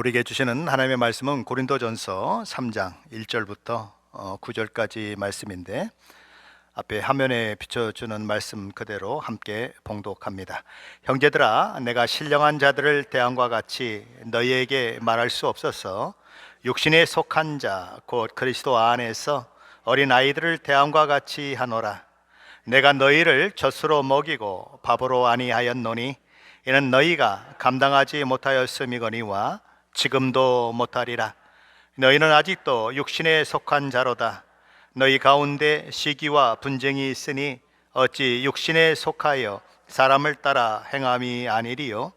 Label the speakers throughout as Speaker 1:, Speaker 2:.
Speaker 1: 오늘 우리에게 주시는 하나님의 말씀은 고린도전서 3장 1절부터 9절까지 말씀인데, 앞에 화면에 비춰주는 말씀 그대로 함께 봉독합니다. 형제들아, 내가 신령한 자들을 대함과 같이 너희에게 말할 수 없어서 육신에 속한 자 곧 그리스도 안에서 어린 아이들을 대함과 같이 하노라. 내가 너희를 젖으로 먹이고 밥으로 아니하였노니 이는 너희가 감당하지 못하였음이거니와 지금도 못하리라. 너희는 아직도 육신에 속한 자로다. 너희 가운데 시기와 분쟁이 있으니 어찌 육신에 속하여 사람을 따라 행함이 아니리요?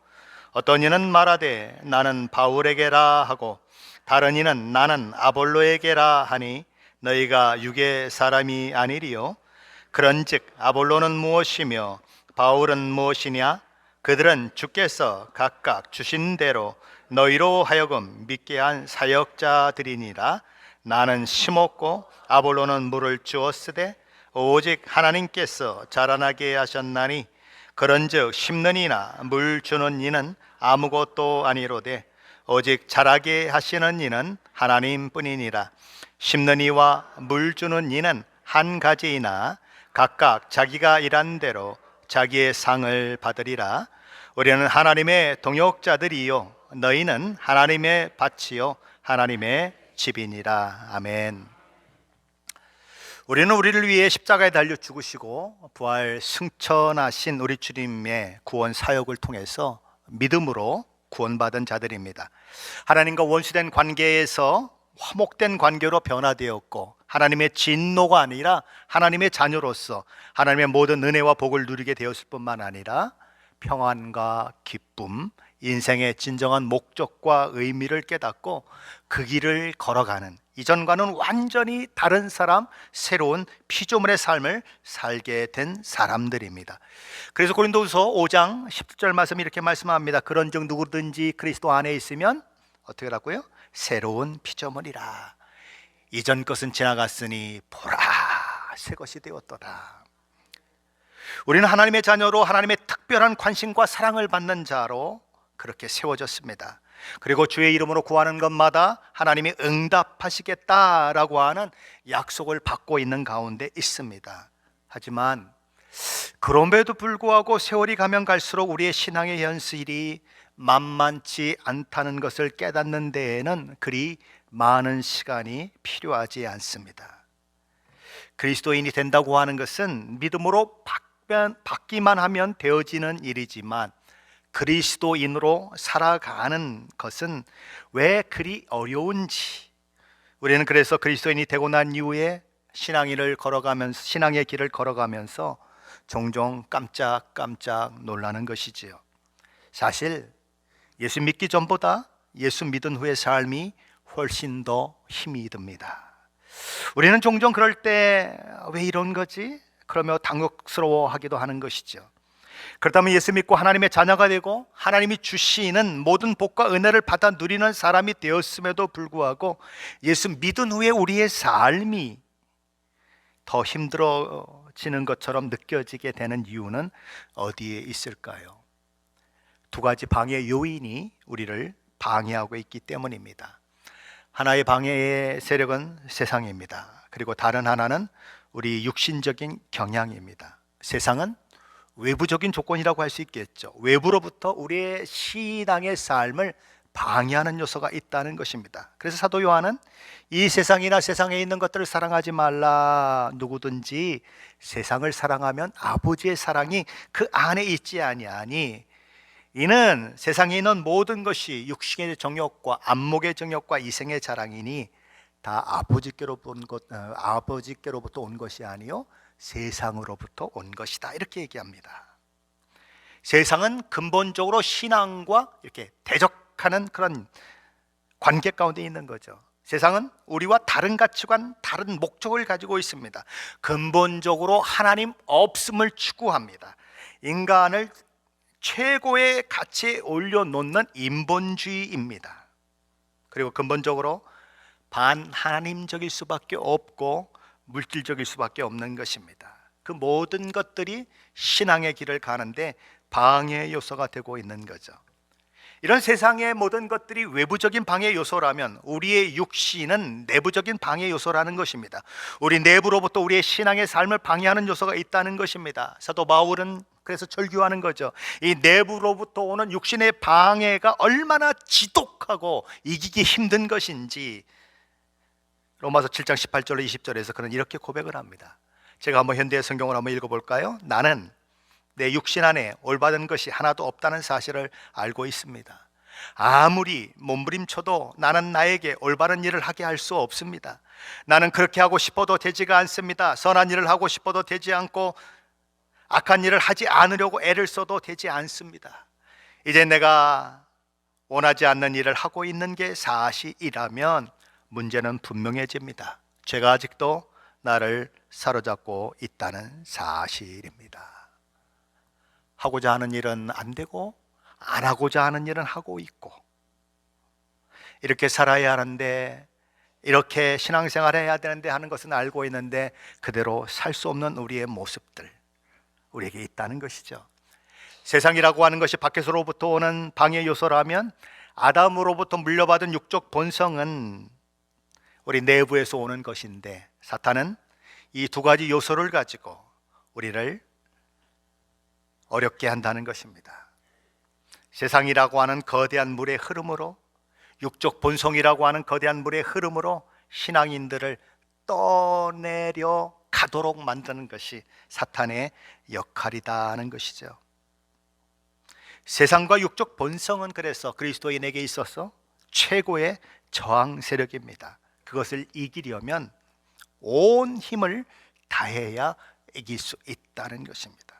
Speaker 1: 어떤 이는 말하되 나는 바울에게라 하고 다른 이는 나는 아볼로에게라 하니 너희가 육의 사람이 아니리요? 그런즉 아볼로는 무엇이며 바울은 무엇이냐? 그들은 주께서 각각 주신 대로 너희로 하여금 믿게 한 사역자들이니라. 나는 심었고 아볼로는 물을 주었으되 오직 하나님께서 자라나게 하셨나니 그런즉 심는 이나 물 주는 이는 아무것도 아니로되 오직 자라게 하시는 이는 하나님뿐이니라. 심는 이와 물 주는 이는 한 가지이나 각각 자기가 일한 대로 자기의 상을 받으리라. 우리는 하나님의 동역자들이요 너희는 하나님의 밭이요 하나님의 집이니라. 아멘. 우리는 우리를 위해 십자가에 달려 죽으시고 부활 승천하신 우리 주님의 구원 사역을 통해서 믿음으로 구원받은 자들입니다. 하나님과 원수된 관계에서 화목된 관계로 변화되었고 하나님의 진노가 아니라 하나님의 자녀로서 하나님의 모든 은혜와 복을 누리게 되었을 뿐만 아니라 평안과 기쁨, 인생의 진정한 목적과 의미를 깨닫고 그 길을 걸어가는, 이전과는 완전히 다른 사람, 새로운 피조물의 삶을 살게 된 사람들입니다. 그래서 고린도후서 5장 10절 말씀 이렇게 말씀합니다. 그런즉 누구든지 그리스도 안에 있으면 어떻게 하라고요? 새로운 피조물이라. 이전 것은 지나갔으니 보라 새 것이 되었도다. 우리는 하나님의 자녀로 하나님의 특별한 관심과 사랑을 받는 자로 그렇게 세워졌습니다. 그리고 주의 이름으로 구하는 것마다 하나님이 응답하시겠다라고 하는 약속을 받고 있는 가운데 있습니다. 하지만 그럼에도 불구하고 세월이 가면 갈수록 우리의 신앙의 현실이 만만치 않다는 것을 깨닫는 데에는 그리 많은 시간이 필요하지 않습니다. 그리스도인이 된다고 하는 것은 믿음으로 받기만 하면 되어지는 일이지만 그리스도인으로 살아가는 것은 왜 그리 어려운지, 우리는 그래서 그리스도인이 되고 난 이후에 신앙의 길을 걸어가면서 종종 깜짝깜짝 놀라는 것이지요. 사실 예수 믿기 전보다 예수 믿은 후의 삶이 훨씬 더 힘이 듭니다. 우리는 종종 그럴 때 왜 이런 거지? 그러며 당혹스러워하기도 하는 것이죠. 그렇다면 예수 믿고 하나님의 자녀가 되고 하나님이 주시는 모든 복과 은혜를 받아 누리는 사람이 되었음에도 불구하고 예수 믿은 후에 우리의 삶이 더 힘들어지는 것처럼 느껴지게 되는 이유는 어디에 있을까요? 두 가지 방해 요인이 우리를 방해하고 있기 때문입니다. 하나의 방해의 세력은 세상입니다. 그리고 다른 하나는 우리 육신적인 경향입니다. 세상은 외부적인 조건이라고 할 수 있겠죠. 외부로부터 우리의 신앙의 삶을 방해하는 요소가 있다는 것입니다. 그래서 사도 요한은 이 세상이나 세상에 있는 것들을 사랑하지 말라. 누구든지 세상을 사랑하면 아버지의 사랑이 그 안에 있지 아니하니 이는 세상에 있는 모든 것이 육신의 정욕과 안목의 정욕과 이생의 자랑이니 다 아버지께로부터 온 것이 아니요 세상으로부터 온 것이다. 이렇게 얘기합니다. 세상은 근본적으로 신앙과 이렇게 대적하는 그런 관계 가운데 있는 거죠. 세상은 우리와 다른 가치관, 다른 목적을 가지고 있습니다. 근본적으로 하나님 없음을 추구합니다. 인간을 최고의 가치에 올려놓는 인본주의입니다. 그리고 근본적으로 반하나님적일 수밖에 없고 물질적일 수밖에 없는 것입니다. 그 모든 것들이 신앙의 길을 가는데 방해 요소가 되고 있는 거죠. 이런 세상의 모든 것들이 외부적인 방해 요소라면 우리의 육신은 내부적인 방해 요소라는 것입니다. 우리 내부로부터 우리의 신앙의 삶을 방해하는 요소가 있다는 것입니다. 사도 바울은 그래서 절규하는 거죠. 이 내부로부터 오는 육신의 방해가 얼마나 지독하고 이기기 힘든 것인지 로마서 7장 18절로 20절에서 그는 이렇게 고백을 합니다. 제가 한번 현대 성경을 한번 읽어볼까요? 나는 내 육신 안에 올바른 것이 하나도 없다는 사실을 알고 있습니다. 아무리 몸부림쳐도 나는 나에게 올바른 일을 하게 할 수 없습니다. 나는 그렇게 하고 싶어도 되지가 않습니다. 선한 일을 하고 싶어도 되지 않고 악한 일을 하지 않으려고 애를 써도 되지 않습니다. 이제 내가 원하지 않는 일을 하고 있는 게 사실이라면 문제는 분명해집니다. 죄가 아직도 나를 사로잡고 있다는 사실입니다. 하고자 하는 일은 안 되고 안 하고자 하는 일은 하고 있고, 이렇게 살아야 하는데, 이렇게 신앙생활을 해야 되는데 하는 것은 알고 있는데 그대로 살 수 없는 우리의 모습들 우리에게 있다는 것이죠. 세상이라고 하는 것이 밖에서로부터 오는 방해 요소라면 아담으로부터 물려받은 육적 본성은 우리 내부에서 오는 것인데, 사탄은 이 두 가지 요소를 가지고 우리를 어렵게 한다는 것입니다. 세상이라고 하는 거대한 물의 흐름으로, 육적 본성이라고 하는 거대한 물의 흐름으로 신앙인들을 떠내려 가도록 만드는 것이 사탄의 역할이다는 것이죠. 세상과 육적 본성은 그래서 그리스도인에게 있어서 최고의 저항 세력입니다. 그것을 이기려면 온 힘을 다해야 이길 수 있다는 것입니다.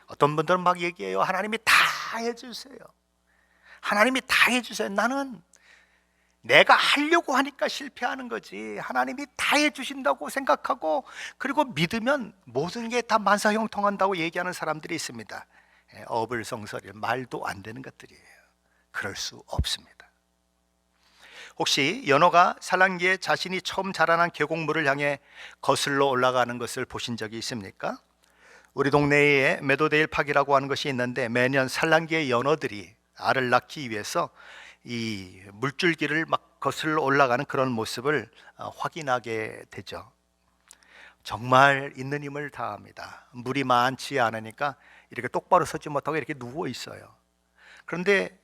Speaker 1: 어떤 분들은 막 얘기해요. 하나님이 다 해주세요. 하나님이 다 해주세요. 나는 내가 하려고 하니까 실패하는 거지, 하나님이 다 해주신다고 생각하고 그리고 믿으면 모든 게 다 만사형통한다고 얘기하는 사람들이 있습니다. 어불성설이 말도 안 되는 것들이에요. 그럴 수 없습니다. 혹시 연어가 산란기에 자신이 처음 자라난 계곡물을 향해 거슬러 올라가는 것을 보신 적이 있습니까? 우리 동네에 메도데일 파기라고 하는 것이 있는데 매년 산란기의 연어들이 알을 낳기 위해서 이 물줄기를 막 거슬러 올라가는 그런 모습을 확인하게 되죠. 정말 있는 힘을 다합니다. 물이 많지 않으니까 이렇게 똑바로 서지 못하고 이렇게 누워 있어요. 그런데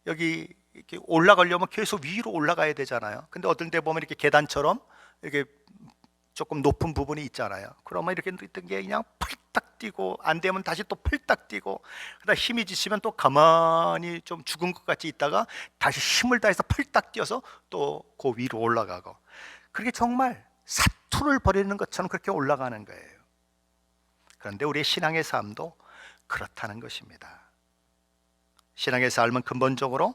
Speaker 1: 여기 이렇게 올라가려면 계속 위로 올라가야 되잖아요. 근데 어떤 데 보면 이렇게 계단처럼 이렇게 조금 높은 부분이 있잖아요. 그러면 이렇게 있던 게 그냥 펄딱 뛰고, 안 되면 다시 또 펄딱 뛰고, 그러다 힘이 지치면 또 가만히 좀 죽은 것 같이 있다가 다시 힘을 다해서 펄딱 뛰어서 또 그 위로 올라가고, 그렇게 정말 사투를 벌이는 것처럼 그렇게 올라가는 거예요. 그런데 우리의 신앙의 삶도 그렇다는 것입니다. 신앙의 삶은 근본적으로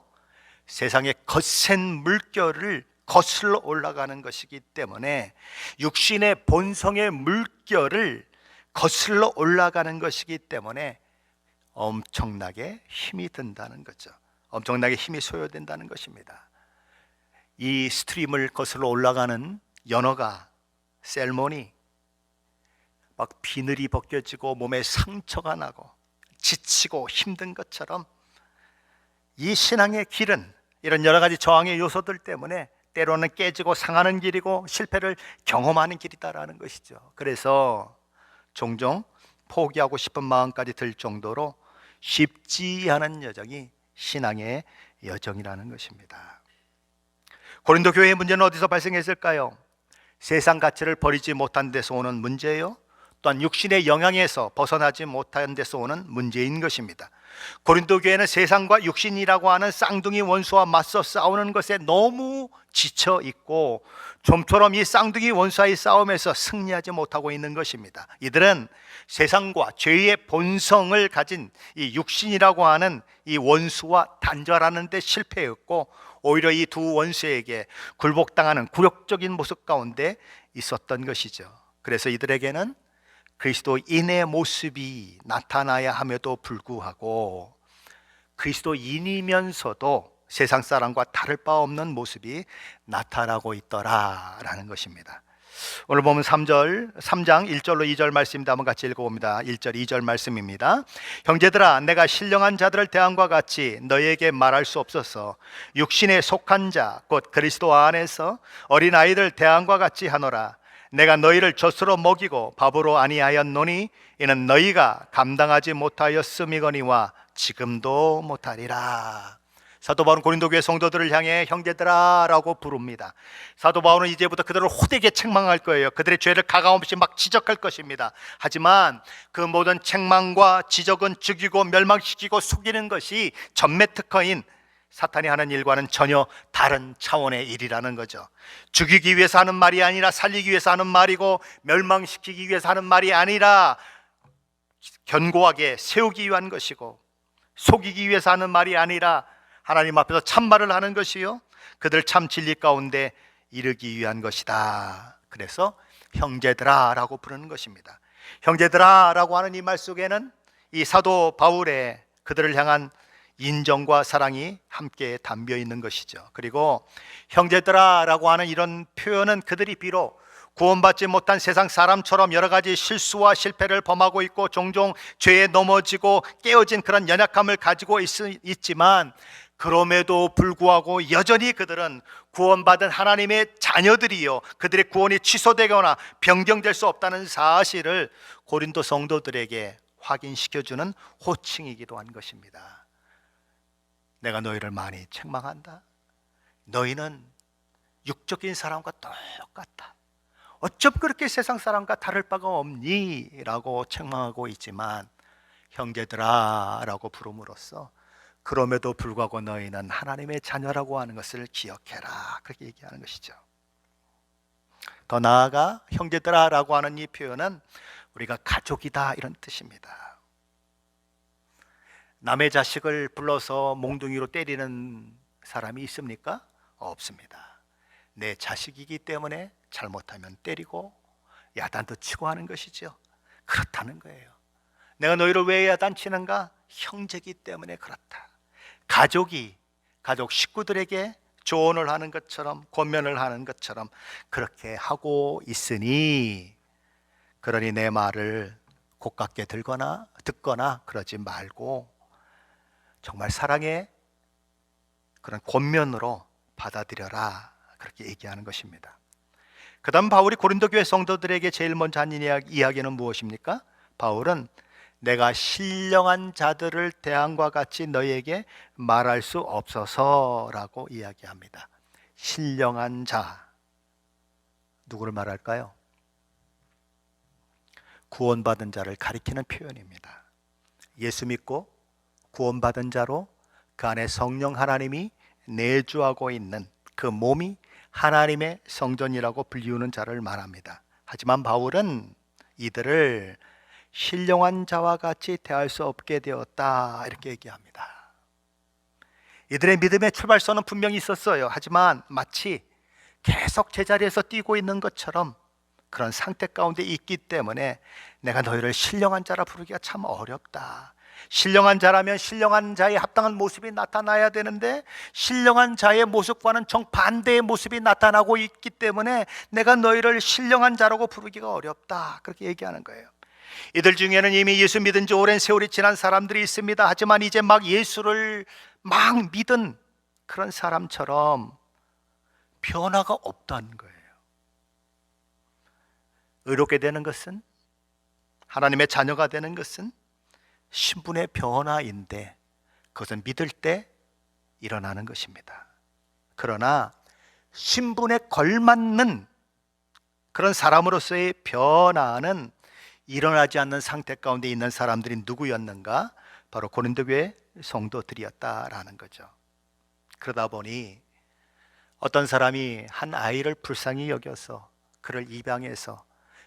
Speaker 1: 세상의 거센 물결을 거슬러 올라가는 것이기 때문에, 육신의 본성의 물결을 거슬러 올라가는 것이기 때문에 엄청나게 힘이 든다는 거죠. 엄청나게 힘이 소요된다는 것입니다. 이 스트림을 거슬러 올라가는 연어가, 셀몬이 막 비늘이 벗겨지고 몸에 상처가 나고 지치고 힘든 것처럼 이 신앙의 길은 이런 여러 가지 저항의 요소들 때문에 때로는 깨지고 상하는 길이고 실패를 경험하는 길이다라는 것이죠. 그래서 종종 포기하고 싶은 마음까지 들 정도로 쉽지 않은 여정이 신앙의 여정이라는 것입니다. 고린도 교회의 문제는 어디서 발생했을까요? 세상 가치를 버리지 못한 데서 오는 문제예요. 또한 육신의 영향에서 벗어나지 못한 데서 오는 문제인 것입니다. 고린도 교회는 세상과 육신이라고 하는 쌍둥이 원수와 맞서 싸우는 것에 너무 지쳐 있고 좀처럼 이 쌍둥이 원수와의 싸움에서 승리하지 못하고 있는 것입니다. 이들은 세상과 죄의 본성을 가진 이 육신이라고 하는 이 원수와 단절하는 데 실패했고, 오히려 이 두 원수에게 굴복당하는 굴욕적인 모습 가운데 있었던 것이죠. 그래서 이들에게는 그리스도인의 모습이 나타나야 함에도 불구하고 그리스도인이면서도 세상 사람과 다를 바 없는 모습이 나타나고 있더라라는 것입니다. 오늘 보면 3장 1절로 2절 말씀입니다. 한번 같이 읽어봅니다. 1절 2절 말씀입니다. 형제들아, 내가 신령한 자들을 대함과 같이 너희에게 말할 수 없어서 육신에 속한 자 곧 그리스도 안에서 어린아이들 대함과 같이 하노라. 내가 너희를 젖으로 먹이고 밥으로 아니하였노니 이는 너희가 감당하지 못하였음이거니와 지금도 못하리라. 사도 바울은 고린도 교회 성도들을 향해 형제들아 라고 부릅니다. 사도 바울은 이제부터 그들을 호되게 책망할 거예요. 그들의 죄를 가감없이 막 지적할 것입니다. 하지만 그 모든 책망과 지적은 죽이고 멸망시키고 속이는 것이 전매 특허인 사탄이 하는 일과는 전혀 다른 차원의 일이라는 거죠. 죽이기 위해서 하는 말이 아니라 살리기 위해서 하는 말이고, 멸망시키기 위해서 하는 말이 아니라 견고하게 세우기 위한 것이고, 속이기 위해서 하는 말이 아니라 하나님 앞에서 참말을 하는 것이요, 그들 참 진리 가운데 이르기 위한 것이다. 그래서 형제들아 라고 부르는 것입니다. 형제들아 라고 하는 이 말 속에는 이 사도 바울의 그들을 향한 인정과 사랑이 함께 담겨 있는 것이죠. 그리고 형제들아 라고 하는 이런 표현은 그들이 비록 구원받지 못한 세상 사람처럼 여러 가지 실수와 실패를 범하고 있고 종종 죄에 넘어지고 깨어진 그런 연약함을 가지고 있지만, 그럼에도 불구하고 여전히 그들은 구원받은 하나님의 자녀들이요, 그들의 구원이 취소되거나 변경될 수 없다는 사실을 고린도 성도들에게 확인시켜주는 호칭이기도 한 것입니다. 내가 너희를 많이 책망한다. 너희는 육적인 사람과 똑같다. 어쩜 그렇게 세상 사람과 다를 바가 없니? 라고 책망하고 있지만, 형제들아 라고 부름으로써 그럼에도 불구하고 너희는 하나님의 자녀라고 하는 것을 기억해라, 그렇게 얘기하는 것이죠. 더 나아가 형제들아 라고 하는 이 표현은 우리가 가족이다 이런 뜻입니다. 남의 자식을 불러서 몽둥이로 때리는 사람이 있습니까? 없습니다. 내 자식이기 때문에 잘못하면 때리고 야단도 치고 하는 것이죠. 그렇다는 거예요. 내가 너희를 왜 야단치는가? 형제이기 때문에 그렇다. 가족 식구들에게 조언을 하는 것처럼, 권면을 하는 것처럼 그렇게 하고 있으니, 그러니 내 말을 고깝게 듣거나 그러지 말고 정말 사랑의 그런 권면으로 받아들여라, 그렇게 얘기하는 것입니다. 그 다음 바울이 고린도 교회 성도들에게 제일 먼저 한 이야기는 무엇입니까? 바울은 내가 신령한 자들을 대함과 같이 너희에게 말할 수 없어서라고 이야기합니다. 신령한 자, 누구를 말할까요? 구원받은 자를 가리키는 표현입니다. 예수 믿고 구원받은 자로 그 안에 성령 하나님이 내주하고 있는 그 몸이 하나님의 성전이라고 불리우는 자를 말합니다. 하지만 바울은 이들을 신령한 자와 같이 대할 수 없게 되었다, 이렇게 얘기합니다. 이들의 믿음의 출발선은 분명히 있었어요. 하지만 마치 계속 제자리에서 뛰고 있는 것처럼 그런 상태 가운데 있기 때문에 내가 너희를 신령한 자라 부르기가 참 어렵다. 신령한 자라면 신령한 자의 합당한 모습이 나타나야 되는데, 신령한 자의 모습과는 정반대의 모습이 나타나고 있기 때문에 내가 너희를 신령한 자라고 부르기가 어렵다, 그렇게 얘기하는 거예요. 이들 중에는 이미 예수 믿은 지 오랜 세월이 지난 사람들이 있습니다. 하지만 이제 막 예수를 막 믿은 그런 사람처럼 변화가 없다는 거예요. 의롭게 되는 것은, 하나님의 자녀가 되는 것은 신분의 변화인데, 그것은 믿을 때 일어나는 것입니다. 그러나 신분에 걸맞는 그런 사람으로서의 변화는 일어나지 않는 상태 가운데 있는 사람들이 누구였는가? 바로 고린도 교회 성도들이었다라는 거죠. 그러다 보니 어떤 사람이 한 아이를 불쌍히 여겨서 그를 입양해서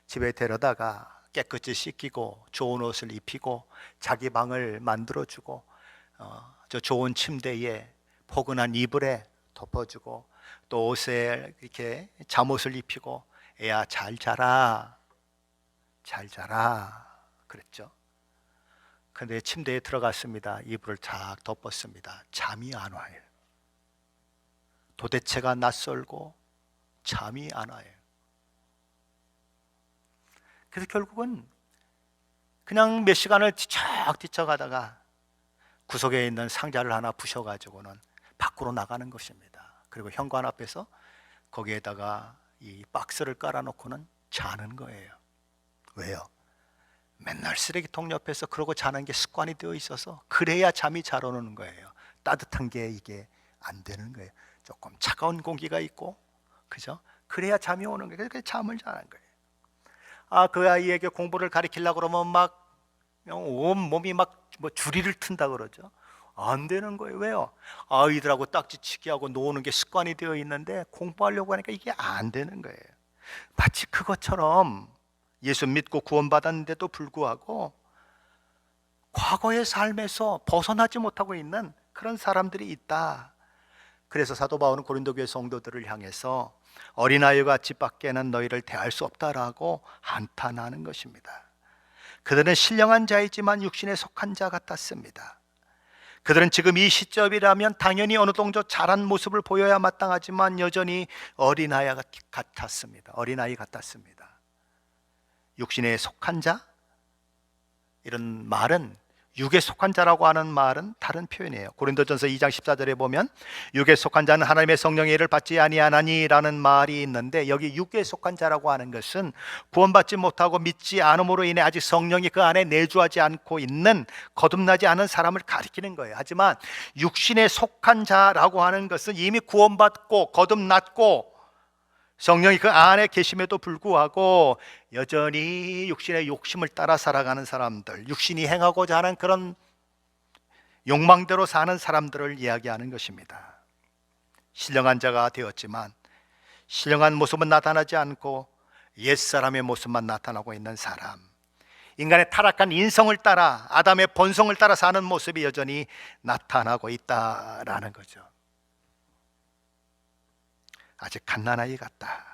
Speaker 1: 집에 데려다가 깨끗이 씻기고 좋은 옷을 입히고 자기 방을 만들어주고 저 좋은 침대에 포근한 이불에 덮어주고 또 옷에 이렇게 잠옷을 입히고 애야 잘 자라, 잘 자라 그랬죠. 근데 침대에 들어갔습니다. 이불을 쫙 덮었습니다. 잠이 안 와요. 도대체가 낯설고 잠이 안 와요. 그래서 결국은 그냥 몇 시간을 뒤척뒤척하다가 구석에 있는 상자를 하나 부셔가지고는 밖으로 나가는 것입니다. 그리고 현관 앞에서 거기에다가 이 박스를 깔아놓고는 자는 거예요. 왜요? 맨날 쓰레기통 옆에서 그러고 자는 게 습관이 되어 있어서 그래야 잠이 잘 오는 거예요. 따뜻한 게 이게 안 되는 거예요. 조금 차가운 공기가 있고, 그죠? 그래야 잠이 오는 거예요. 그래서 잠을 자는 거예요. 그 아이에게 공부를 가르치려고 그러면 막 온 몸이 막 뭐 주리를 튼다 그러죠. 안 되는 거예요. 왜요? 아이들하고 딱지치기 하고 노는 게 습관이 되어 있는데 공부하려고 하니까 이게 안 되는 거예요. 마치 그것처럼 예수 믿고 구원받았는데도 불구하고 과거의 삶에서 벗어나지 못하고 있는 그런 사람들이 있다. 그래서 사도 바울은 고린도 교회 성도들을 향해서 어린아이와 집 밖에는 너희를 대할 수 없다라고 한탄하는 것입니다. 그들은 신령한 자이지만 육신에 속한 자 같았습니다. 그들은 지금 이 시점이라면 당연히 어느 정도 자란 모습을 보여야 마땅하지만 여전히 어린아이 같았습니다. 어린아이 같았습니다. 육신에 속한 자? 이런 말은, 육에 속한 자라고 하는 말은 다른 표현이에요. 고린도전서 2장 14절에 보면 육에 속한 자는 하나님의 성령의 일을 받지 아니하나니라는 말이 있는데, 여기 육에 속한 자라고 하는 것은 구원받지 못하고 믿지 않음으로 인해 아직 성령이 그 안에 내주하지 않고 있는, 거듭나지 않은 사람을 가리키는 거예요. 하지만 육신에 속한 자라고 하는 것은 이미 구원받고 거듭났고 성령이 그 안에 계심에도 불구하고 여전히 육신의 욕심을 따라 살아가는 사람들, 육신이 행하고자 하는 그런 욕망대로 사는 사람들을 이야기하는 것입니다. 신령한 자가 되었지만 신령한 모습은 나타나지 않고 옛사람의 모습만 나타나고 있는 사람, 인간의 타락한 인성을 따라, 아담의 본성을 따라 사는 모습이 여전히 나타나고 있다라는 거죠. 아직 갓난아이 같다.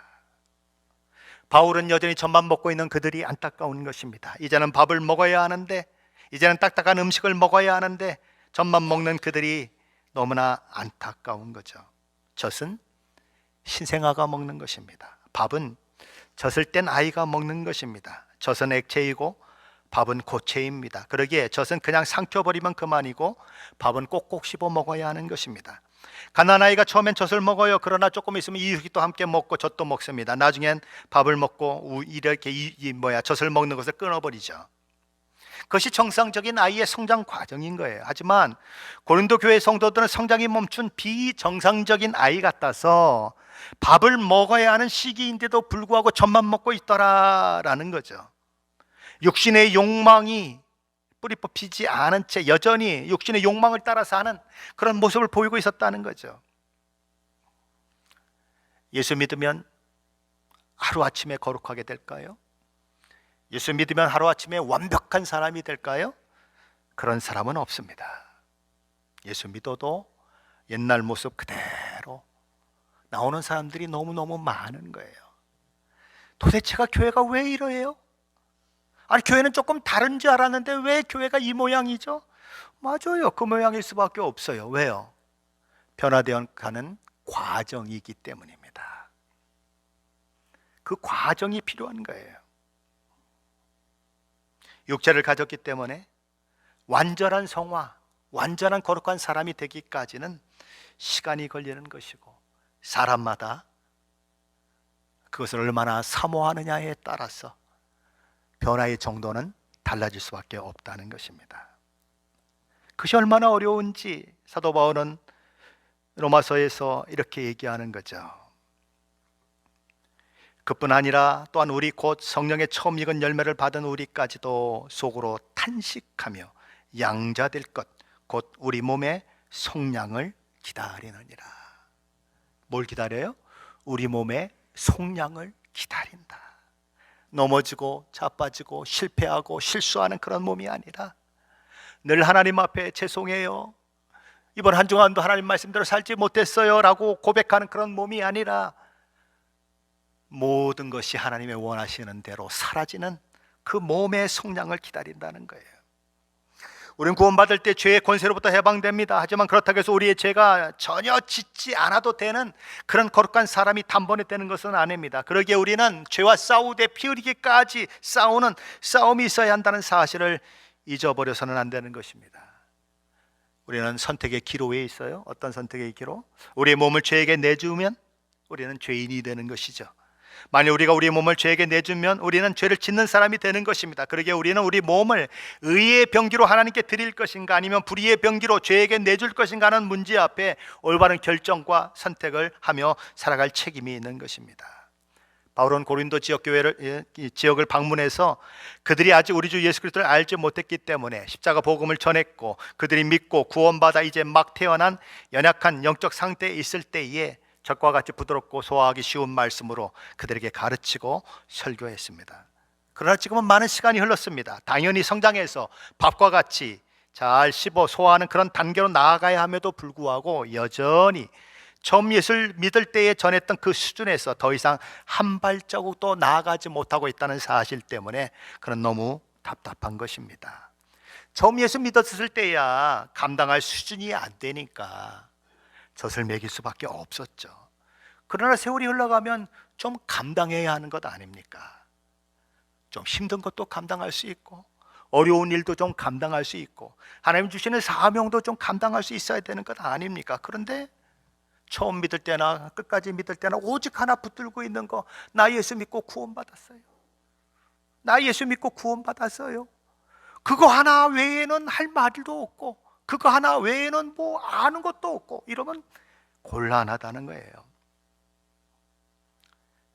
Speaker 1: 바울은 여전히 젖만 먹고 있는 그들이 안타까운 것입니다. 이제는 밥을 먹어야 하는데, 이제는 딱딱한 음식을 먹어야 하는데 젖만 먹는 그들이 너무나 안타까운 거죠. 젖은 신생아가 먹는 것입니다. 밥은 젖을 땐 아이가 먹는 것입니다. 젖은 액체이고 밥은 고체입니다. 그러기에 젖은 그냥 삼켜버리면 그만이고 밥은 꼭꼭 씹어 먹어야 하는 것입니다. 갓난아이가 처음엔 젖을 먹어요. 그러나 조금 있으면 이유식도 함께 먹고 젖도 먹습니다. 나중엔 밥을 먹고 이렇게 젖을 먹는 것을 끊어버리죠. 그것이 정상적인 아이의 성장 과정인 거예요. 하지만 고린도 교회 성도들은 성장이 멈춘 비정상적인 아이 같아서 밥을 먹어야 하는 시기인데도 불구하고 젖만 먹고 있더라라는 거죠. 육신의 욕망이 뿌리 뽑히지 않은 채 여전히 육신의 욕망을 따라 사는 그런 모습을 보이고 있었다는 거죠. 예수 믿으면 하루아침에 거룩하게 될까요? 예수 믿으면 하루아침에 완벽한 사람이 될까요? 그런 사람은 없습니다. 예수 믿어도 옛날 모습 그대로 나오는 사람들이 너무너무 많은 거예요. 도대체가 교회가 왜 이러해요? 아니, 교회는 조금 다른 줄 알았는데 왜 교회가 이 모양이죠? 맞아요. 그 모양일 수밖에 없어요. 왜요? 변화되어 가는 과정이기 때문입니다. 그 과정이 필요한 거예요. 육체를 가졌기 때문에 완전한 성화, 완전한 거룩한 사람이 되기까지는 시간이 걸리는 것이고, 사람마다 그것을 얼마나 사모하느냐에 따라서 변화의 정도는 달라질 수밖에 없다는 것입니다. 그것이 얼마나 어려운지 사도 바울은 로마서에서 이렇게 얘기하는 거죠. 그뿐 아니라 또한 우리 곧 성령의 처음 익은 열매를 받은 우리까지도 속으로 탄식하며 양자될 것, 곧 우리 몸의 속량을 기다리느니라. 뭘 기다려요? 우리 몸의 속량을 기다린다. 넘어지고 자빠지고 실패하고 실수하는 그런 몸이 아니라 늘 하나님 앞에 죄송해요, 이번 한 주간도 하나님 말씀대로 살지 못했어요 라고 고백하는 그런 몸이 아니라 모든 것이 하나님의 원하시는 대로 사라지는 그 몸의 속량을 기다린다는 거예요. 우리는 구원받을 때 죄의 권세로부터 해방됩니다. 하지만 그렇다고 해서 우리의 죄가 전혀 짓지 않아도 되는 그런 거룩한 사람이 단번에 되는 것은 아닙니다. 그러기에 우리는 죄와 싸우되 피 흘리기까지 싸우는 싸움이 있어야 한다는 사실을 잊어버려서는 안 되는 것입니다. 우리는 선택의 기로에 있어요. 어떤 선택의 기로? 우리의 몸을 죄에게 내주면 우리는 죄인이 되는 것이죠. 만약 우리가 우리 몸을 죄에게 내주면 우리는 죄를 짓는 사람이 되는 것입니다. 그러기에 우리는 우리 몸을 의의 병기로 하나님께 드릴 것인가 아니면 불의의 병기로 죄에게 내줄 것인가 하는 문제 앞에 올바른 결정과 선택을 하며 살아갈 책임이 있는 것입니다. 바울은 고린도 지역을 방문해서 그들이 아직 우리 주 예수 그리스도를 알지 못했기 때문에 십자가 복음을 전했고 그들이 믿고 구원받아 이제 막 태어난 연약한 영적 상태에 있을 때에 적과 같이 부드럽고 소화하기 쉬운 말씀으로 그들에게 가르치고 설교했습니다. 그러나 지금은 많은 시간이 흘렀습니다. 당연히 성장해서 밥과 같이 잘 씹어 소화하는 그런 단계로 나아가야 함에도 불구하고 여전히 처음 예수를 믿을 때에 전했던 그 수준에서 더 이상 한 발자국도 나아가지 못하고 있다는 사실 때문에 그는 너무 답답한 것입니다. 처음 예수 믿었을 때야 감당할 수준이 안 되니까 젖을 먹일 수밖에 없었죠. 그러나 세월이 흘러가면 좀 감당해야 하는 것 아닙니까? 좀 힘든 것도 감당할 수 있고 어려운 일도 좀 감당할 수 있고 하나님 주시는 사명도 좀 감당할 수 있어야 되는 것 아닙니까? 그런데 처음 믿을 때나 끝까지 믿을 때나 오직 하나 붙들고 있는 거, 나 예수 믿고 구원받았어요. 나 예수 믿고 구원받았어요. 그거 하나 외에는 할 말도 없고 그거 하나 외에는 뭐 아는 것도 없고 이러면 곤란하다는 거예요.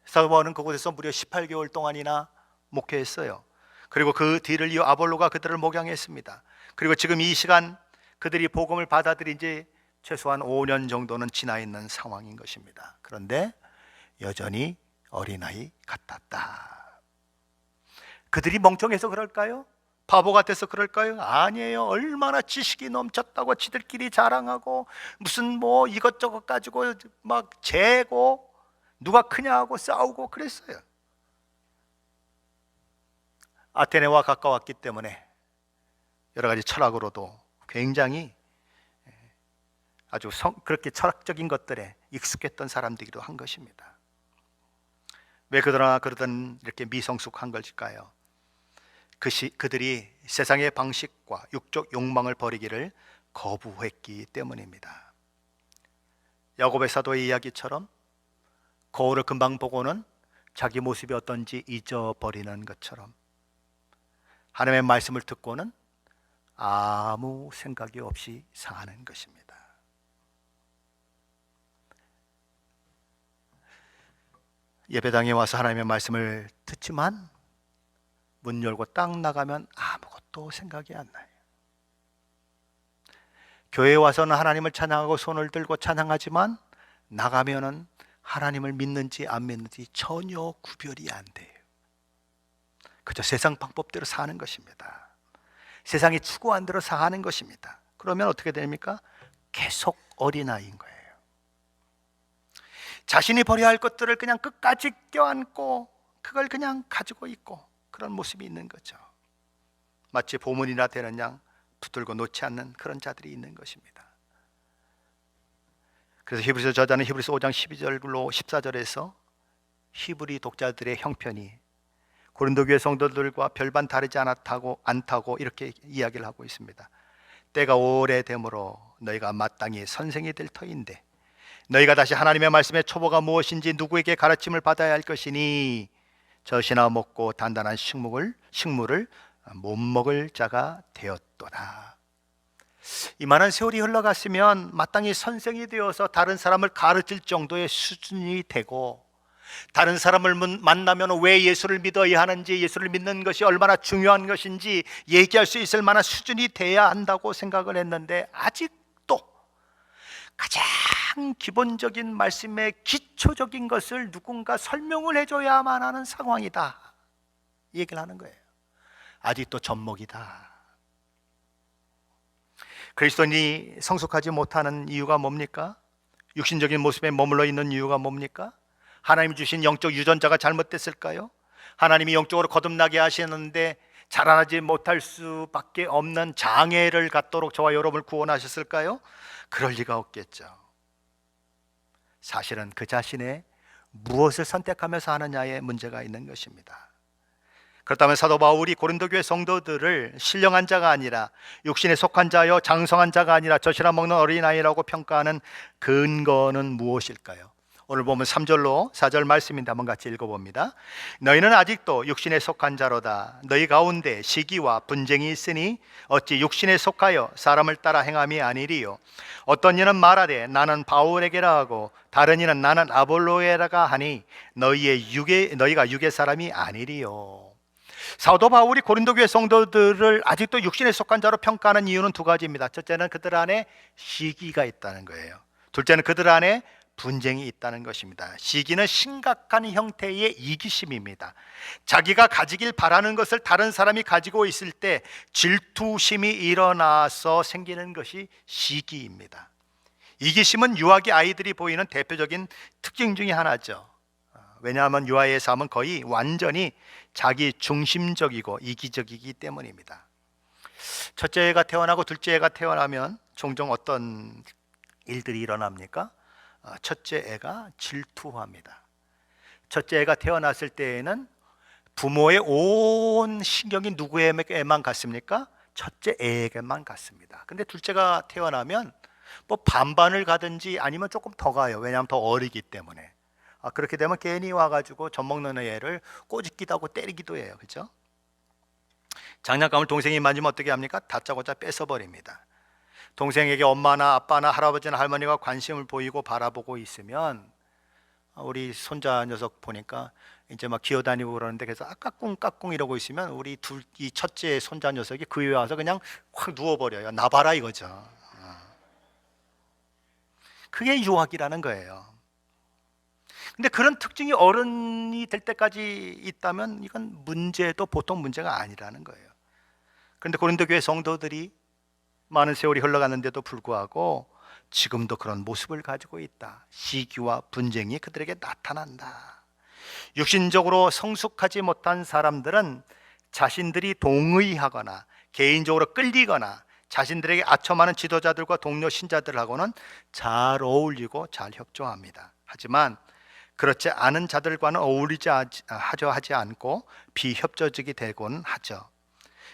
Speaker 1: 사도 바울은 그곳에서 무려 18개월 동안이나 목회했어요. 그리고 그 뒤를 이어 아볼로가 그들을 목양했습니다. 그리고 지금 이 시간 그들이 복음을 받아들인 지 최소한 5년 정도는 지나 있는 상황인 것입니다. 그런데 여전히 어린아이 같았다. 그들이 멍청해서 그럴까요? 바보 같아서 그럴까요? 아니에요. 얼마나 지식이 넘쳤다고 지들끼리 자랑하고 무슨 뭐 이것저것 가지고 막 재고 누가 크냐고 싸우고 그랬어요. 아테네와 가까웠기 때문에 여러 가지 철학으로도 굉장히 아주 그렇게 철학적인 것들에 익숙했던 사람들이기도 한 것입니다. 왜 그러던 이렇게 미성숙한 걸까요? 그들이 세상의 방식과 육적 욕망을 버리기를 거부했기 때문입니다. 야곱의 사도의 이야기처럼 거울을 금방 보고는 자기 모습이 어떤지 잊어버리는 것처럼 하나님의 말씀을 듣고는 아무 생각이 없이 사는 것입니다. 예배당에 와서 하나님의 말씀을 듣지만 문 열고 딱 나가면 아무것도 생각이 안 나요. 교회에 와서는 하나님을 찬양하고 손을 들고 찬양하지만 나가면은 하나님을 믿는지 안 믿는지 전혀 구별이 안 돼요. 그저 세상 방법대로 사는 것입니다. 세상이 추구한 대로 사는 것입니다. 그러면 어떻게 됩니까? 계속 어린아이인 거예요. 자신이 버려야 할 것들을 그냥 끝까지 껴안고 그걸 그냥 가지고 있고 그런 모습이 있는 거죠. 마치 보물이나 되는 양 붙들고 놓지 않는 그런 자들이 있는 것입니다. 그래서 히브리서 저자는 히브리서 5장 12절로 14절에서 히브리 독자들의 형편이 고린도 교회 성도들과 별반 다르지 않다고 이렇게 이야기를 하고 있습니다. 때가 오래되므로 너희가 마땅히 선생이 될 터인데 너희가 다시 하나님의 말씀의 초보가 무엇인지 누구에게 가르침을 받아야 할 것이니 젖이나 먹고 단단한 식물을 못 먹을 자가 되었도다. 이만한 세월이 흘러갔으면 마땅히 선생이 되어서 다른 사람을 가르칠 정도의 수준이 되고 다른 사람을 만나면 왜 예수를 믿어야 하는지 예수를 믿는 것이 얼마나 중요한 것인지 얘기할 수 있을 만한 수준이 돼야 한다고 생각을 했는데 아직도 가장 기본적인 말씀의 기초적인 것을 누군가 설명을 해줘야만 하는 상황이다 이 얘기를 하는 거예요. 아직도 젖먹이다. 그리스도인이 성숙하지 못하는 이유가 뭡니까? 육신적인 모습에 머물러 있는 이유가 뭡니까? 하나님 주신 영적 유전자가 잘못됐을까요? 하나님이 영적으로 거듭나게 하시는데 자라나지 못할 수밖에 없는 장애를 갖도록 저와 여러분을 구원하셨을까요? 그럴 리가 없겠죠. 사실은 그 자신의 무엇을 선택하면서 하느냐에 문제가 있는 것입니다. 그렇다면 사도 바울이 고린도 교회 성도들을 신령한 자가 아니라 육신에 속한 자여 장성한 자가 아니라 젖이나 먹는 어린아이라고 평가하는 근거는 무엇일까요? 오늘 보면 3절로 4절 말씀인데 한번 같이 읽어봅니다. 너희는 아직도 육신에 속한 자로다. 너희 가운데 시기와 분쟁이 있으니 어찌 육신에 속하여 사람을 따라 행함이 아니리요. 어떤 이는 말하되 나는 바울에게라 하고 다른 이는 나는 아볼로에라가 하니 너희가 육의 사람이 아니리요. 사도 바울이 고린도 교회 성도들을 아직도 육신에 속한 자로 평가하는 이유는 두 가지입니다. 첫째는 그들 안에 시기가 있다는 거예요. 둘째는 그들 안에 분쟁이 있다는 것입니다. 시기는 심각한 형태의 이기심입니다. 자기가 가지길 바라는 것을 다른 사람이 가지고 있을 때 질투심이 일어나서 생기는 것이 시기입니다. 이기심은 유아기 아이들이 보이는 대표적인 특징 중에 하나죠. 왜냐하면 유아의 삶은 거의 완전히 자기 중심적이고 이기적이기 때문입니다. 첫째 애가 태어나고 둘째 애가 태어나면 종종 어떤 일들이 일어납니까? 첫째 애가 질투합니다. 첫째 애가 태어났을 때에는 부모의 온 신경이 누구에게만 갔습니까? 첫째 애에게만 갔습니다. 근데 둘째가 태어나면 뭐 반반을 가든지 아니면 조금 더 가요. 왜냐하면 더 어리기 때문에. 그렇게 되면 괜히 와가지고 젖 먹는 애를 꼬집기도 하고 때리기도 해요. 그렇죠? 장난감을 동생이 만지면 어떻게 합니까? 다짜고짜 뺏어버립니다. 동생에게 엄마나 아빠나 할아버지나 할머니가 관심을 보이고 바라보고 있으면 우리 손자 녀석 보니까 이제 막 기어다니고 그러는데 그래서 까꿍 이러고 있으면 이 첫째 손자 녀석이 그 위에 와서 그냥 확 누워버려요. 나봐라 이거죠. 그게 유학이라는 거예요. 근데 그런 특징이 어른이 될 때까지 있다면 이건 문제도 보통 문제가 아니라는 거예요. 그런데 고린도 교회 성도들이 많은 세월이 흘러갔는데도 불구하고 지금도 그런 모습을 가지고 있다. 시기와 분쟁이 그들에게 나타난다. 육신적으로 성숙하지 못한 사람들은 자신들이 동의하거나 개인적으로 끌리거나 자신들에게 아첨하는 지도자들과 동료 신자들하고는 잘 어울리고 잘 협조합니다. 하지만 그렇지 않은 자들과는 하지 않고 비협조적이 되곤 하죠.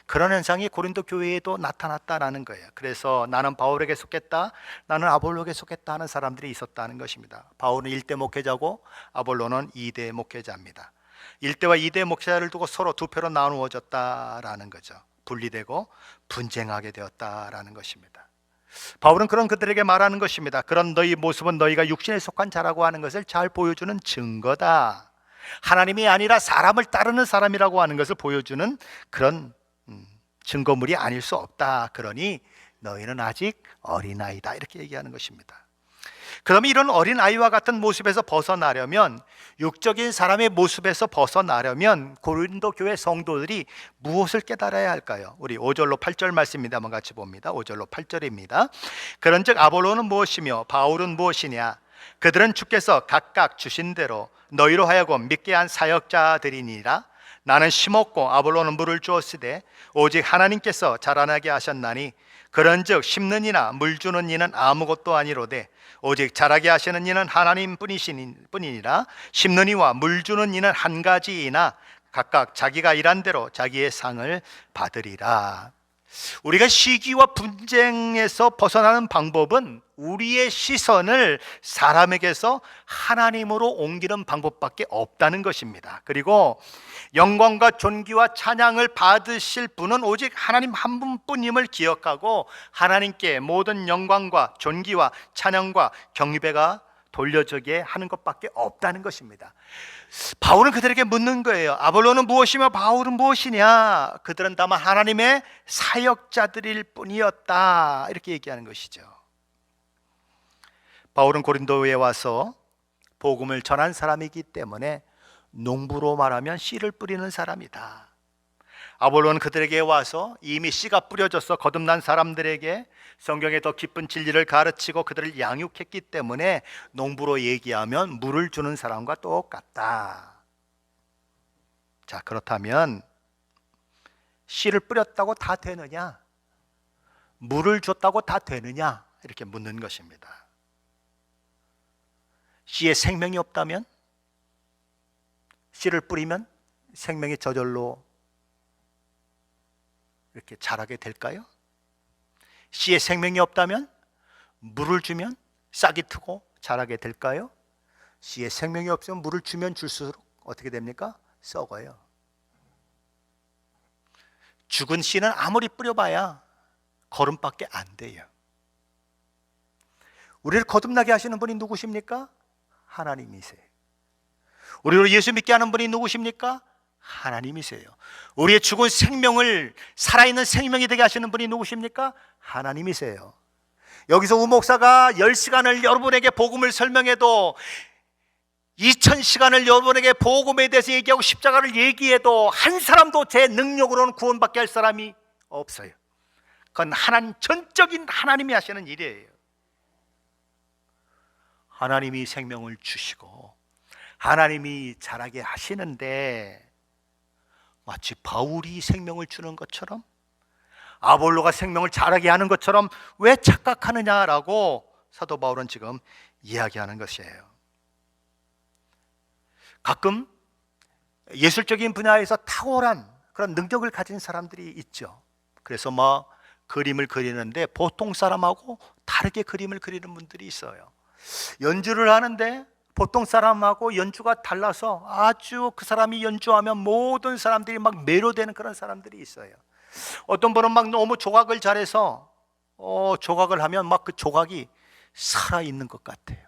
Speaker 1: 그런 현상이 고린도 교회에도 나타났다라는 거예요. 그래서 나는 바울에게 속했다, 나는 아볼로에게 속했다 하는 사람들이 있었다는 것입니다. 바울은 1대 목회자고 아볼로는 2대 목회자입니다. 1대와 2대 목회자를 두고 서로 두 표로 나누어졌다라는 거죠. 분리되고 분쟁하게 되었다라는 것입니다. 바울은 그런 그들에게 말하는 것입니다. 그런 너희 모습은 너희가 육신에 속한 자라고 하는 것을 잘 보여주는 증거다. 하나님이 아니라 사람을 따르는 사람이라고 하는 것을 보여주는 그런 증거물이 아닐 수 없다. 그러니 너희는 아직 어린아이다. 이렇게 얘기하는 것입니다. 그러면 이런 어린아이와 같은 모습에서 벗어나려면, 육적인 사람의 모습에서 벗어나려면 고린도 교회 성도들이 무엇을 깨달아야 할까요? 우리 5절로 8절 말씀입니다. 한번 같이 봅니다. 5절로 8절입니다. 그런즉 아볼로는 무엇이며 바울은 무엇이냐? 그들은 주께서 각각 주신 대로 너희로 하여금 믿게 한 사역자들이니라. 나는 심었고 아볼로는 물을 주었으되 오직 하나님께서 자라나게 하셨나니 그런즉 심는 이나 물 주는 이는 아무것도 아니로되 오직 자라게 하시는 이는 하나님 뿐이니라. 심는 이와 물 주는 이는 한 가지이나 각각 자기가 일한 대로 자기의 상을 받으리라. 우리가 시기와 분쟁에서 벗어나는 방법은 우리의 시선을 사람에게서 하나님으로 옮기는 방법밖에 없다는 것입니다. 그리고 영광과 존귀와 찬양을 받으실 분은 오직 하나님 한 분뿐임을 기억하고 하나님께 모든 영광과 존귀와 찬양과 경배가 돌려지게 하는 것밖에 없다는 것입니다. 바울은 그들에게 묻는 거예요. 아볼로는 무엇이며 바울은 무엇이냐? 그들은 다만 하나님의 사역자들일 뿐이었다. 이렇게 얘기하는 것이죠. 바울은 고린도에 와서 복음을 전한 사람이기 때문에 농부로 말하면 씨를 뿌리는 사람이다. 아볼로는 그들에게 와서 이미 씨가 뿌려져서 거듭난 사람들에게 성경의 더 깊은 진리를 가르치고 그들을 양육했기 때문에 농부로 얘기하면 물을 주는 사람과 똑같다. 자, 그렇다면 씨를 뿌렸다고 다 되느냐? 물을 줬다고 다 되느냐? 이렇게 묻는 것입니다. 씨에 생명이 없다면, 씨를 뿌리면 생명이 저절로 이렇게 자라게 될까요? 씨에 생명이 없다면 물을 주면 싹이 트고 자라게 될까요? 씨에 생명이 없으면 물을 주면 줄수록 어떻게 됩니까? 썩어요. 죽은 씨는 아무리 뿌려봐야 거름밖에 안 돼요. 우리를 거듭나게 하시는 분이 누구십니까? 하나님이세요. 우리를 예수 믿게 하는 분이 누구십니까? 하나님이세요. 우리의 죽은 생명을 살아있는 생명이 되게 하시는 분이 누구십니까? 하나님이세요. 여기서 우 목사가 10시간을 여러분에게 복음을 설명해도, 2000시간을 여러분에게 복음에 대해서 얘기하고 십자가를 얘기해도 한 사람도 제 능력으로는 구원받게 할 사람이 없어요. 그건 하나님, 전적인 하나님이 하시는 일이에요. 하나님이 생명을 주시고 하나님이 자라게 하시는데, 마치 바울이 생명을 주는 것처럼, 아볼로가 생명을 자라게 하는 것처럼 왜 착각하느냐라고 사도 바울은 지금 이야기하는 것이에요. 가끔 예술적인 분야에서 탁월한 그런 능력을 가진 사람들이 있죠. 그래서 그림을 그리는데 보통 사람하고 다르게 그림을 그리는 분들이 있어요. 연주를 하는데 보통 사람하고 연주가 달라서 아주 그 사람이 연주하면 모든 사람들이 막 매료되는 그런 사람들이 있어요. 어떤 분은 막 너무 조각을 잘해서 조각을 하면 막 그 조각이 살아있는 것 같아요.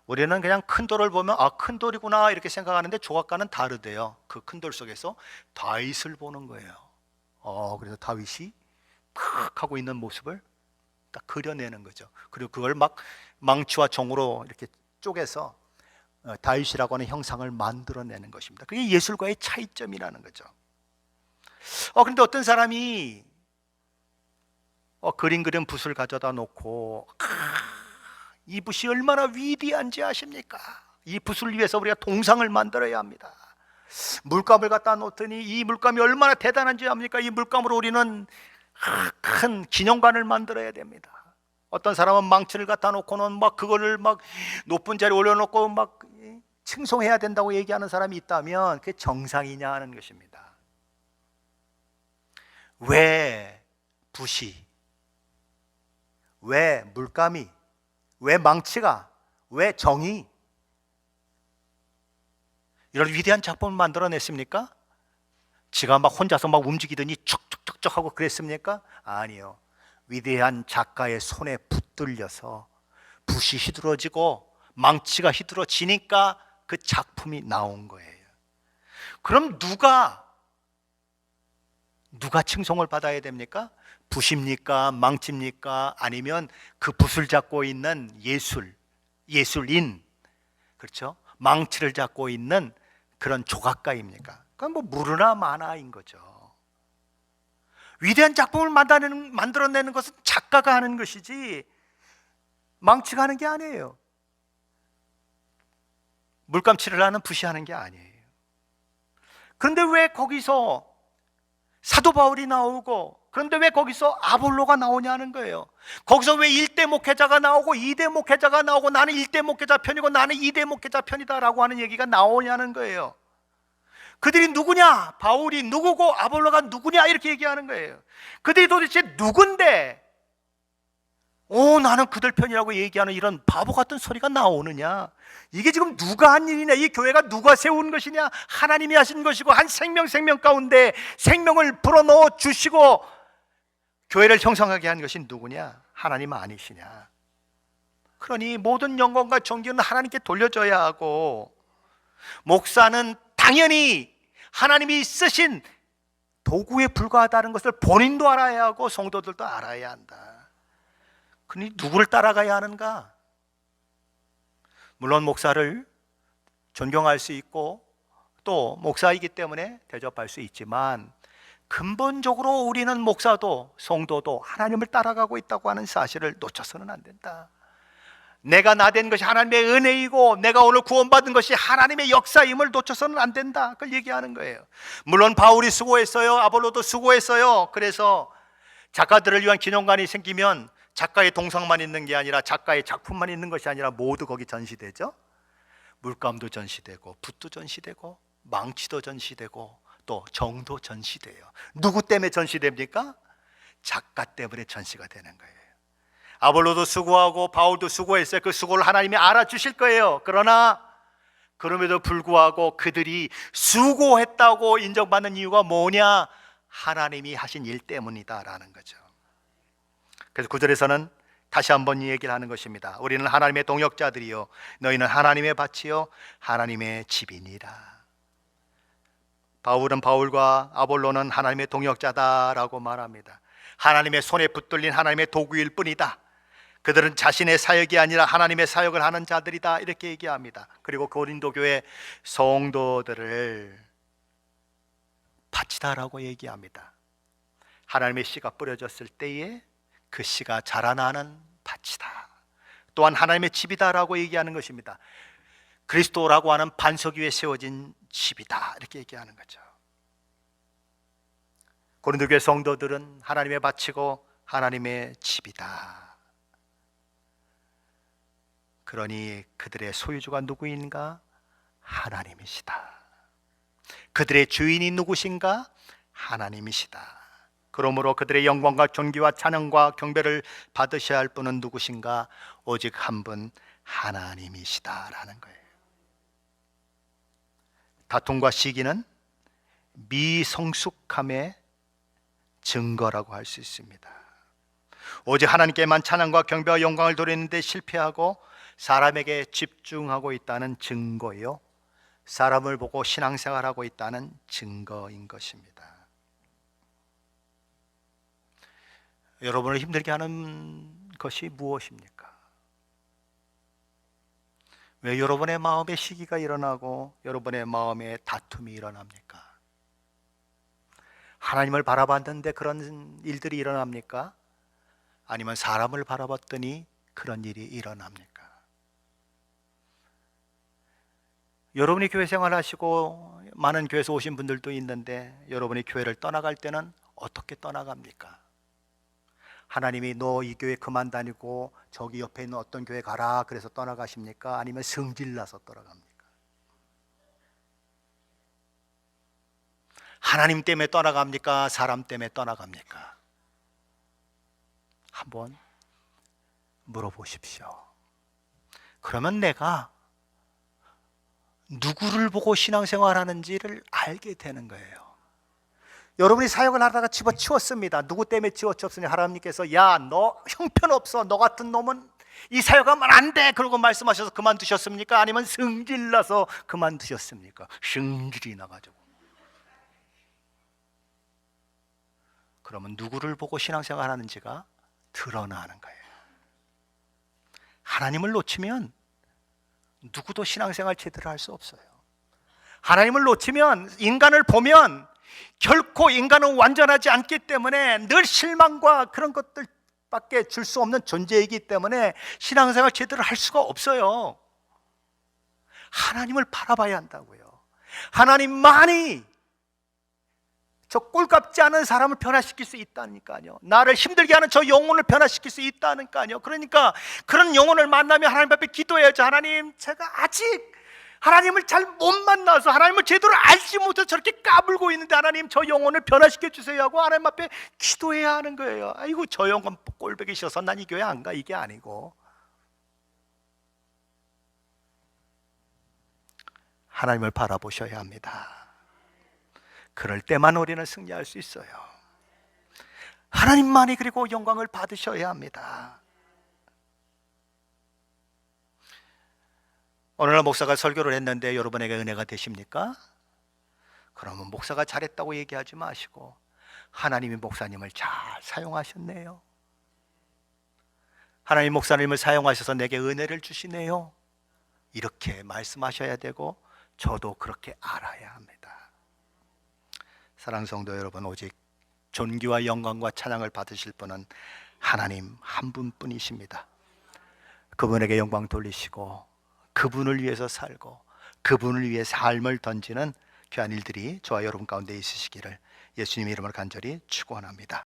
Speaker 1: 우리는 그냥 큰 돌을 보면 큰 돌이구나 이렇게 생각하는데, 조각가는 다르대요. 그 큰 돌 속에서 다윗을 보는 거예요. 그래서 다윗이 팍 하고 있는 모습을 딱 그려내는 거죠. 그리고 그걸 막 망치와 종으로 이렇게 쪼개서 다윗이라고 하는 형상을 만들어내는 것입니다. 그게 예술과의 차이점이라는 거죠. 그런데 어떤 사람이 그림 그린 붓을 가져다 놓고, 이 붓이 얼마나 위대한지 아십니까? 이 붓을 위해서 우리가 동상을 만들어야 합니다. 물감을 갖다 놓더니 이 물감이 얼마나 대단한지 압니까? 이 물감으로 우리는 큰 기념관을 만들어야 됩니다. 어떤 사람은 망치를 갖다 놓고는 막 그거를 막 높은 자리에 올려놓고 막 칭송해야 된다고 얘기하는 사람이 있다면 그게 정상이냐 하는 것입니다. 왜 붓이, 왜 물감이, 왜 망치가, 왜 정이 이런 위대한 작품을 만들어냈습니까? 지가 막 혼자서 막 움직이더니 척척척척 하고 그랬습니까? 아니요. 위대한 작가의 손에 붙들려서 붓이 휘두러지고 망치가 휘두러지니까 그 작품이 나온 거예요. 그럼 누가 칭송을 받아야 됩니까? 붓입니까? 망치입니까? 아니면 그 붓을 잡고 있는 예술인, 그렇죠? 망치를 잡고 있는 그런 조각가입니까? 그건 무르나 마나인 거죠. 위대한 작품을 만들어내는 것은 작가가 하는 것이지 망치가 하는 게 아니에요. 물감칠을 하는 붓이 하는 게 아니에요. 그런데 왜 거기서 사도 바울이 나오고, 그런데 왜 거기서 아볼로가 나오냐는 거예요. 거기서 왜 1대 목회자가 나오고 2대 목회자가 나오고 나는 1대 목회자 편이고 나는 2대 목회자 편이다라고 하는 얘기가 나오냐는 거예요. 그들이 누구냐? 바울이 누구고 아볼로가 누구냐? 이렇게 얘기하는 거예요. 그들이 도대체 누군데 나는 그들 편이라고 얘기하는 이런 바보 같은 소리가 나오느냐? 이게 지금 누가 한 일이냐? 이 교회가 누가 세운 것이냐? 하나님이 하신 것이고, 한 생명 가운데 생명을 불어넣어 주시고 교회를 형성하게 한 것이 누구냐? 하나님 아니시냐? 그러니 모든 영광과 존귀는 하나님께 돌려줘야 하고, 목사는 당연히 하나님이 쓰신 도구에 불과하다는 것을 본인도 알아야 하고 성도들도 알아야 한다. 그러니 누구를 따라가야 하는가? 물론 목사를 존경할 수 있고 또 목사이기 때문에 대접할 수 있지만, 근본적으로 우리는 목사도 성도도 하나님을 따라가고 있다고 하는 사실을 놓쳐서는 안 된다. 내가 나된 것이 하나님의 은혜이고 내가 오늘 구원받은 것이 하나님의 역사임을 놓쳐서는 안 된다, 그걸 얘기하는 거예요. 물론 바울이 수고했어요. 아볼로도 수고했어요. 그래서 작가들을 위한 기념관이 생기면 작가의 동상만 있는 게 아니라 작가의 작품만 있는 것이 아니라 모두 거기 전시되죠. 물감도 전시되고 붓도 전시되고 망치도 전시되고 또 정도 전시돼요. 누구 때문에 전시됩니까? 작가 때문에 전시가 되는 거예요. 아볼로도 수고하고 바울도 수고했어요. 그 수고를 하나님이 알아주실 거예요. 그러나 그럼에도 불구하고 그들이 수고했다고 인정받는 이유가 뭐냐? 하나님이 하신 일 때문이다라는 거죠. 그래서 9절에서는 다시 한번 이 얘기를 하는 것입니다. 우리는 하나님의 동역자들이요 너희는 하나님의 밭이요 하나님의 집이니라. 바울은 바울과 아볼로는 하나님의 동역자다라고 말합니다. 하나님의 손에 붙들린 하나님의 도구일 뿐이다. 그들은 자신의 사역이 아니라 하나님의 사역을 하는 자들이다, 이렇게 얘기합니다. 그리고 고린도 교회 성도들을 밭이다라고 얘기합니다. 하나님의 씨가 뿌려졌을 때에 그 씨가 자라나는 밭이다. 또한 하나님의 집이다라고 얘기하는 것입니다. 그리스도라고 하는 반석 위에 세워진 집이다, 이렇게 얘기하는 거죠. 고린도 교회 성도들은 하나님의 밭이고 하나님의 집이다. 그러니 그들의 소유주가 누구인가? 하나님이시다. 그들의 주인이 누구신가? 하나님이시다. 그러므로 그들의 영광과 존귀와 찬양과 경배를 받으셔야 할 분은 누구신가? 오직 한 분, 하나님이시다라는 거예요. 다툼과 시기는 미성숙함의 증거라고 할 수 있습니다. 오직 하나님께만 찬양과 경배와 영광을 돌리는데 실패하고 사람에게 집중하고 있다는 증거요, 사람을 보고 신앙생활하고 있다는 증거인 것입니다. 여러분을 힘들게 하는 것이 무엇입니까? 왜 여러분의 마음에 시기가 일어나고 여러분의 마음에 다툼이 일어납니까? 하나님을 바라봤는데 그런 일들이 일어납니까? 아니면 사람을 바라봤더니 그런 일이 일어납니까? 여러분이 교회 생활하시고 많은 교회에서 오신 분들도 있는데 여러분이 교회를 떠나갈 때는 어떻게 떠나갑니까? 하나님이 너 이 교회 그만 다니고 저기 옆에 있는 어떤 교회 가라 그래서 떠나가십니까? 아니면 성질나서 떠나갑니까? 하나님 때문에 떠나갑니까? 사람 때문에 떠나갑니까? 한번 물어보십시오. 그러면 내가 누구를 보고 신앙생활 하는지를 알게 되는 거예요. 여러분이 사역을 하다가 집어치웠습니다. 누구 때문에 집어치웠으니 하나님께서 야, 너 형편없어, 너 같은 놈은 이 사역하면 안 돼, 그러고 말씀하셔서 그만두셨습니까? 아니면 성질나서 그만두셨습니까? 성질이 나가지고. 그러면 누구를 보고 신앙생활 하는지가 드러나는 거예요. 하나님을 놓치면 누구도 신앙생활 제대로 할 수 없어요. 하나님을 놓치면, 인간을 보면 결코 인간은 완전하지 않기 때문에 늘 실망과 그런 것들밖에 줄 수 없는 존재이기 때문에 신앙생활 제대로 할 수가 없어요. 하나님을 바라봐야 한다고요. 하나님만이 저 꼴값지 않은 사람을 변화시킬 수 있다니까요. 나를 힘들게 하는 저 영혼을 변화시킬 수 있다니까요. 그러니까 그런 영혼을 만나면 하나님 앞에 기도해야죠. 하나님, 제가 아직 하나님을 잘 못 만나서 하나님을 제대로 알지 못해서 저렇게 까불고 있는데 하나님 저 영혼을 변화시켜 주세요 하고 하나님 앞에 기도해야 하는 거예요. 아이고 저 영혼 꼴보기 싫어서 난 이 교회 안 가, 이게 아니고 하나님을 바라보셔야 합니다. 그럴 때만 우리는 승리할 수 있어요. 하나님만이 그리고 영광을 받으셔야 합니다. 어느 날 목사가 설교를 했는데 여러분에게 은혜가 되십니까? 그러면 목사가 잘했다고 얘기하지 마시고 하나님이 목사님을 잘 사용하셨네요. 하나님 목사님을 사용하셔서 내게 은혜를 주시네요. 이렇게 말씀하셔야 되고 저도 그렇게 알아야 합니다. 사랑하는 성도 여러분, 오직 존귀와 영광과 찬양을 받으실 분은 하나님 한 분뿐이십니다. 그분에게 영광 돌리시고 그분을 위해서 살고 그분을 위해 삶을 던지는 귀한 일들이 저와 여러분 가운데 있으시기를 예수님의 이름으로 간절히 축원합니다.